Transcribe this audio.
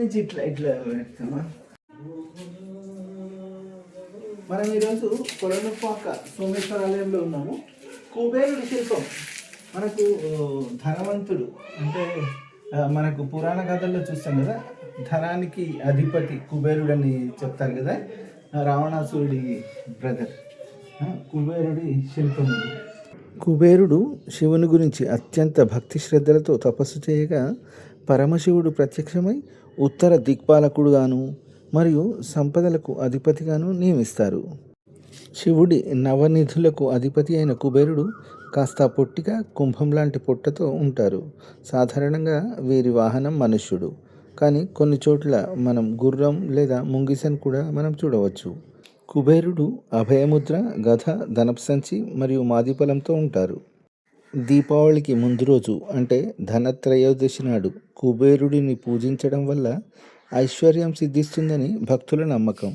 నుంచి ఇట్లా ఇట్లా పెడతామా. మనం ఈరోజు కొలనుపాక సోమేశ్వర ఆలయంలో ఉన్నాము. కుబేరుడి శిల్పం మనకు ధనవంతుడు అంటే మనకు పురాణ కథల్లో చూస్తాం కదా, ధనానికి అధిపతి కుబేరుడు అని చెప్తారు కదా. రావణాసురుడి బ్రదర్ కుబేరుడి శిల్పం. కుబేరుడు శివుని గురించి అత్యంత భక్తి శ్రద్ధలతో తపస్సు చేయగా పరమశివుడు ప్రత్యక్షమై ఉత్తర దిక్పాలకుడుగాను మరియు సంపదలకు అధిపతిగాను నియమిస్తారు. శివుడి నవనిధులకు అధిపతి అయిన కుబేరుడు కాస్త పొట్టిగా కుంభం లాంటి పొట్టతో ఉంటారు. సాధారణంగా వీరి వాహనం మనుష్యుడు, కానీ కొన్ని చోట్ల మనం గుర్రం లేదా ముంగిసను కూడా మనం చూడవచ్చు. కుబేరుడు అభయముద్ర, గధ, ధనప్సంచి మరియు మాదిపలంతో ఉంటారు. దీపావళికి ముందు రోజు అంటే ధనత్రయోదశి నాడు కుబేరుడిని పూజించడం వల్ల ఐశ్వర్యం సిద్ధిస్తుందని భక్తుల నమ్మకం.